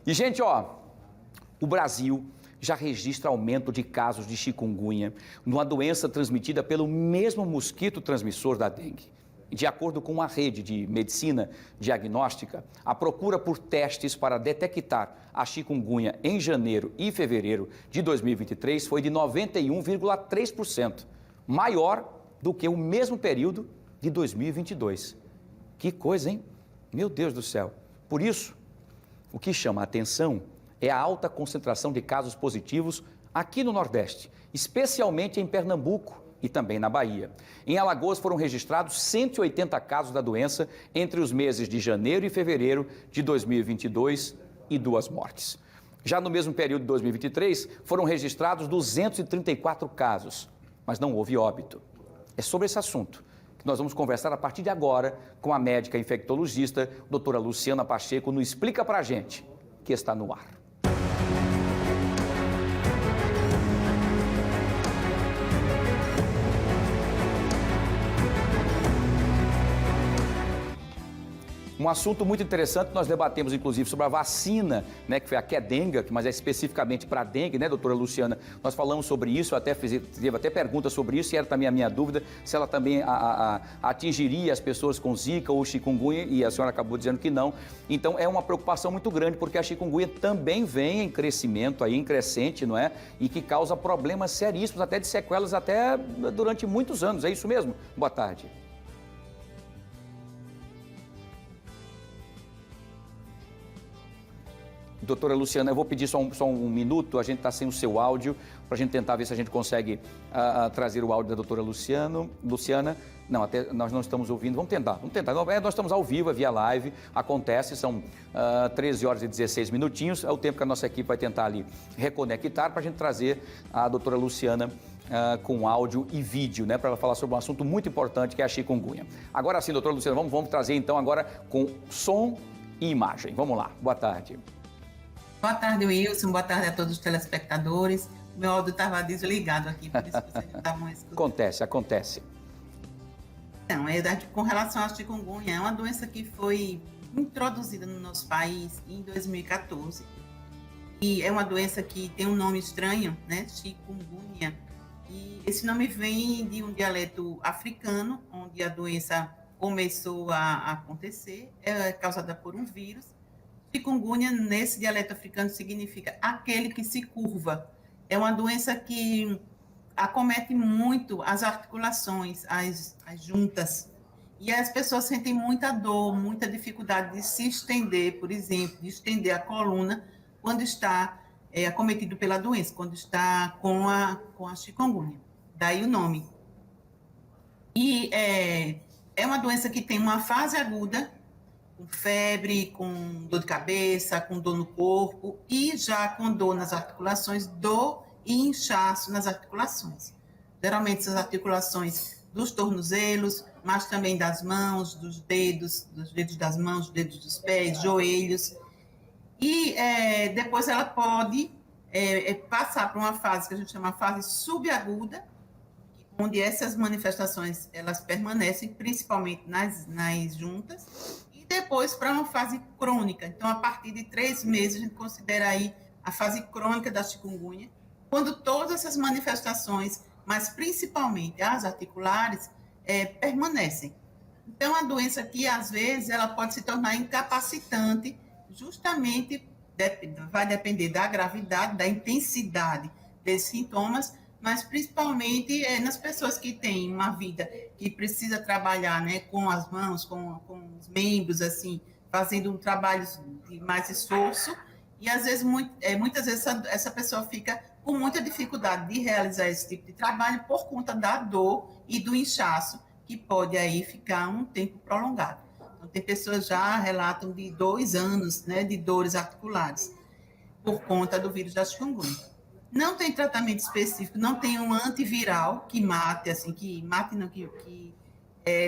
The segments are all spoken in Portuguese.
E, gente, ó, o Brasil já registra aumento de casos de chikungunya, uma doença transmitida pelo mesmo mosquito transmissor da dengue. De acordo com uma rede de medicina diagnóstica, a procura por testes para detectar a chikungunya em janeiro e fevereiro de 2023 foi de 91,3%, maior do que o mesmo período de 2022. Que coisa, hein? Meu Deus do céu. Por isso, o que chama a atenção é a alta concentração de casos positivos aqui no Nordeste, especialmente em Pernambuco e também na Bahia. Em Alagoas foram registrados 180 casos da doença entre os meses de janeiro e fevereiro de 2022 e 2 mortes. Já no mesmo período de 2023, foram registrados 234 casos, mas não houve óbito. É sobre esse assunto que nós vamos conversar a partir de agora com a médica infectologista, doutora Luciana Pacheco, no Explica Pra Gente, que está no ar. Um assunto muito interessante, nós debatemos inclusive sobre a vacina, né, que foi a Qdenga, mas é especificamente para a dengue, né, doutora Luciana? Nós falamos sobre isso, teve até perguntas sobre isso, e era também a minha dúvida, se ela também atingiria as pessoas com zika ou chikungunya, e a senhora acabou dizendo que não. Então é uma preocupação muito grande, porque a chikungunya também vem em crescimento, aí, em crescente, não é? E que causa problemas seríssimos, até de sequelas, até durante muitos anos, é isso mesmo? Boa tarde. Doutora Luciana, eu vou pedir só um minuto, a gente está sem o seu áudio, para a gente tentar ver se a gente consegue trazer o áudio da doutora Luciana. Não, até nós não estamos ouvindo, vamos tentar. Nós estamos ao vivo, via live, acontece, são 13 horas e 16 minutinhos, é o tempo que a nossa equipe vai tentar ali reconectar para a gente trazer a doutora Luciana com áudio e vídeo, né, para ela falar sobre um assunto muito importante que é a chikungunya. Agora sim, doutora Luciana, vamos trazer então agora com som e imagem. Vamos lá, boa tarde. Boa tarde, Wilson. Boa tarde a todos os telespectadores. Meu áudio estava desligado aqui, por isso que vocês não estavam escutando. Acontece. Então, com relação à chikungunya, é uma doença que foi introduzida no nosso país em 2014. E é uma doença que tem um nome estranho, né? Chikungunya. E esse nome vem de um dialeto africano, onde a doença começou a acontecer. É causada por um vírus. Chikungunya, nesse dialeto africano, significa aquele que se curva. É uma doença que acomete muito as articulações, as juntas. E as pessoas sentem muita dor, muita dificuldade de se estender, por exemplo, de estender a coluna quando está acometido pela doença, quando está com a chikungunya. Daí o nome. E é uma doença que tem uma fase aguda, com febre, com dor de cabeça, com dor no corpo e já com dor nas articulações, dor e inchaço nas articulações. Geralmente essas articulações dos tornozelos, mas também das mãos, dos dedos das mãos, dedos dos pés, joelhos. E depois ela pode passar por uma fase que a gente chama de fase subaguda, onde essas manifestações elas permanecem principalmente nas juntas, depois para uma fase crônica. Então, a partir de 3 meses, a gente considera aí a fase crônica da chikungunya, quando todas essas manifestações, mas principalmente as articulares, permanecem. Então, a doença que, às vezes, ela pode se tornar incapacitante, justamente vai depender da gravidade, da intensidade desses sintomas, mas principalmente nas pessoas que têm uma vida que precisa trabalhar, né, com as mãos, com os membros, assim, fazendo um trabalho de mais esforço, e às vezes, muitas vezes essa pessoa fica com muita dificuldade de realizar esse tipo de trabalho por conta da dor e do inchaço, que pode aí ficar um tempo prolongado. Então, tem pessoas já relatam de 2 anos, né, de dores articulares, por conta do vírus da chikungunya. Não tem tratamento específico, não tem um antiviral que mate, assim,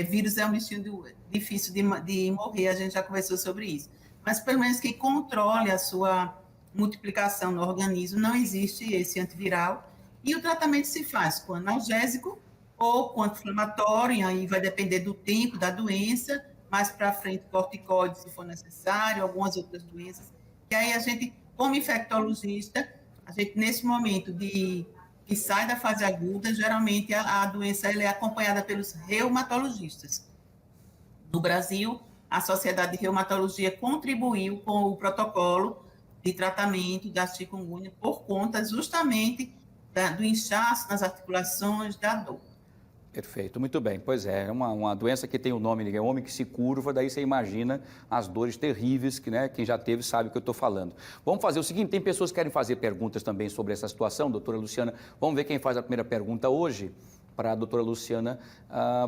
vírus é um bichinho difícil de morrer, a gente já conversou sobre isso. Mas pelo menos que controle a sua multiplicação no organismo, não existe esse antiviral. E o tratamento se faz com analgésico ou com anti-inflamatório, aí vai depender do tempo da doença, mais para frente corticoide, se for necessário, algumas outras doenças. E aí a gente, como infectologista, a gente nesse momento que sai da fase aguda, geralmente a doença ela é acompanhada pelos reumatologistas. No Brasil, a Sociedade de Reumatologia contribuiu com o protocolo de tratamento da chikungunya por conta justamente do inchaço nas articulações, da dor. Perfeito, muito bem. Pois é uma doença que tem o nome, é homem que se curva, daí você imagina as dores terríveis que, né, quem já teve sabe o que eu estou falando. Vamos fazer o seguinte, tem pessoas que querem fazer perguntas também sobre essa situação, doutora Luciana. Vamos ver quem faz a primeira pergunta hoje para a doutora Luciana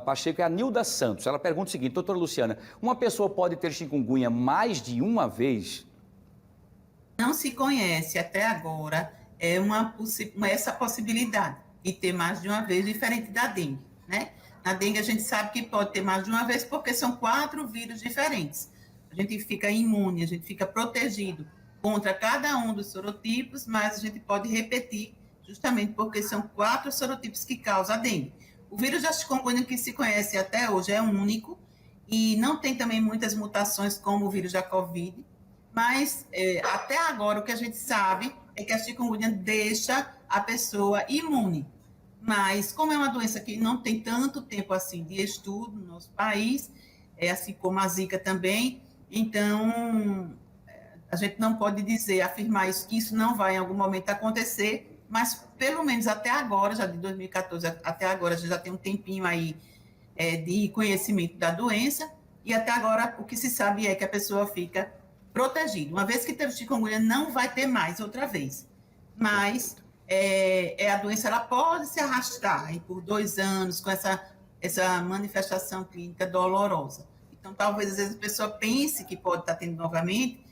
Pacheco, é a Nilda Santos. Ela pergunta o seguinte, doutora Luciana, uma pessoa pode ter chikungunya mais de uma vez? Não se conhece até agora essa possibilidade de ter mais de uma vez, diferente da dengue, né? Na dengue a gente sabe que pode ter mais de uma vez porque são 4 vírus diferentes. A gente fica imune, a gente fica protegido contra cada um dos sorotipos, mas a gente pode repetir justamente porque são 4 sorotipos que causam a dengue. O vírus da chikungunya que se conhece até hoje é único e não tem também muitas mutações como o vírus da Covid, mas até agora o que a gente sabe é que a chikungunya deixa a pessoa imune. Mas como é uma doença que não tem tanto tempo assim de estudo no nosso país, assim como a Zika também, então a gente não pode afirmar isso, que isso não vai em algum momento acontecer, mas pelo menos até agora, já de 2014 até agora, a gente já tem um tempinho aí de conhecimento da doença, e até agora o que se sabe é que a pessoa fica protegida. Uma vez que teve chikungunya, não vai ter mais outra vez. Mas a doença ela pode se arrastar aí por 2 anos com essa manifestação clínica dolorosa. Então, talvez às vezes a pessoa pense que pode estar tendo novamente,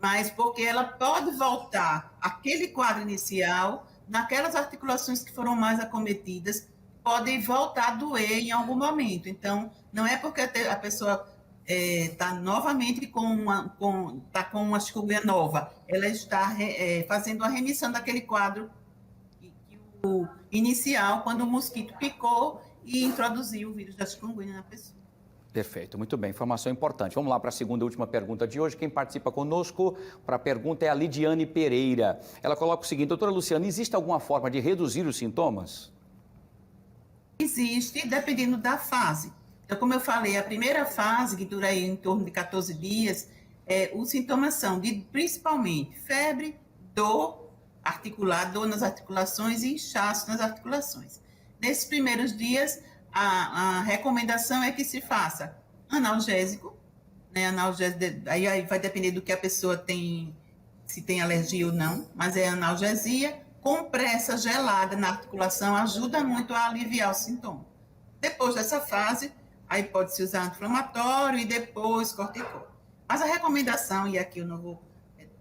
mas porque ela pode voltar àquele quadro inicial, naquelas articulações que foram mais acometidas, podem voltar a doer em algum momento. Então, não é porque a pessoa está novamente com uma chikungunya nova, ela está fazendo a remissão daquele quadro o inicial, quando o mosquito picou e introduziu o vírus da chikungunya na pessoa. Perfeito, muito bem, informação importante. Vamos lá para a segunda e última pergunta de hoje. Quem participa conosco para a pergunta é a Lidiane Pereira. Ela coloca o seguinte, doutora Luciana, existe alguma forma de reduzir os sintomas? Existe, dependendo da fase. Então, como eu falei, a primeira fase, que dura aí em torno de 14 dias, os sintomas são principalmente febre, dor articular, dor nas articulações e inchaço nas articulações. Nesses primeiros dias, a recomendação é que se faça analgésico, né? Aí vai depender do que a pessoa tem, se tem alergia ou não, mas é analgesia. Compressa gelada na articulação ajuda muito a aliviar o sintoma. Depois dessa fase, aí pode-se usar anti-inflamatório e depois corticoide. Mas a recomendação, e aqui eu não vou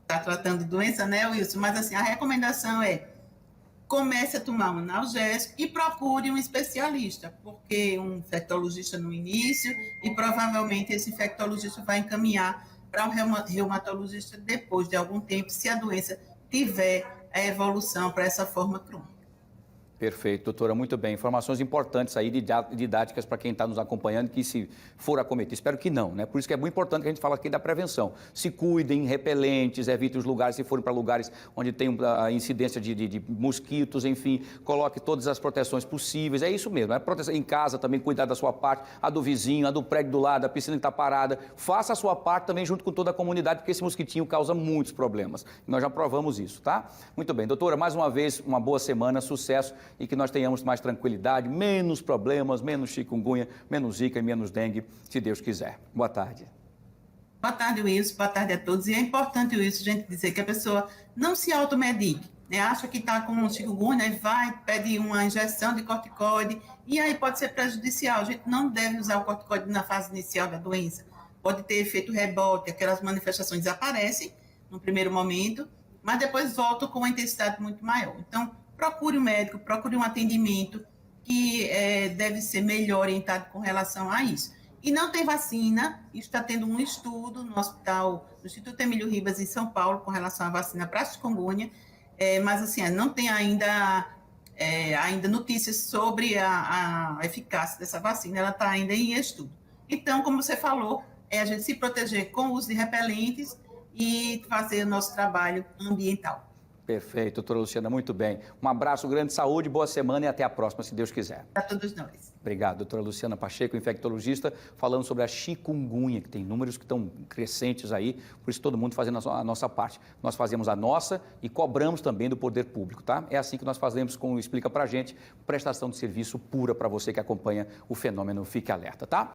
estar tratando de doença, né, Wilson? Mas assim, a recomendação é comece a tomar um analgésico e procure um especialista, porque um infectologista no início e provavelmente esse infectologista vai encaminhar para um reumatologista depois de algum tempo, se a doença tiver a evolução para essa forma crônica. Perfeito, doutora, muito bem. Informações importantes aí, didáticas para quem está nos acompanhando, que se for acometido, espero que não, né? Por isso que é muito importante que a gente fala aqui da prevenção. Se cuidem, repelentes, evitem os lugares, se forem para lugares onde tem a incidência de mosquitos, enfim, coloque todas as proteções possíveis, é isso mesmo, proteção em casa também, cuidar da sua parte, a do vizinho, a do prédio do lado, a piscina que está parada, faça a sua parte também junto com toda a comunidade, porque esse mosquitinho causa muitos problemas. Nós já provamos isso, tá? Muito bem, doutora, mais uma vez, uma boa semana, sucesso, e que nós tenhamos mais tranquilidade, menos problemas, menos chikungunya, menos zika e menos dengue, se Deus quiser. Boa tarde. Boa tarde, Wilson. Boa tarde a todos. E é importante, Wilson, a gente dizer que a pessoa não se automedique, né? Acha que está com chikungunya e vai, pede uma injeção de corticoide, e aí pode ser prejudicial. A gente não deve usar o corticoide na fase inicial da doença. Pode ter efeito rebote, aquelas manifestações aparecem no primeiro momento, mas depois voltam com uma intensidade muito maior. Então, procure um médico, procure um atendimento que deve ser melhor orientado com relação a isso. E não tem vacina, está tendo um estudo no hospital, no Instituto Emílio Ribas, em São Paulo, com relação à vacina para chikungunya, mas assim, não tem ainda notícias sobre a eficácia dessa vacina, ela está ainda em estudo. Então, como você falou, a gente se proteger com o uso de repelentes, e fazer o nosso trabalho ambiental. Perfeito, doutora Luciana, muito bem. Um abraço, grande saúde, boa semana e até a próxima, se Deus quiser. Para todos nós. Obrigado, doutora Luciana Pacheco, infectologista, falando sobre a chikungunya, que tem números que estão crescentes aí, por isso todo mundo fazendo a nossa parte. Nós fazemos a nossa e cobramos também do poder público, tá? É assim que nós fazemos, como explica pra gente, prestação de serviço pura para você que acompanha o fenômeno. Fique alerta, tá?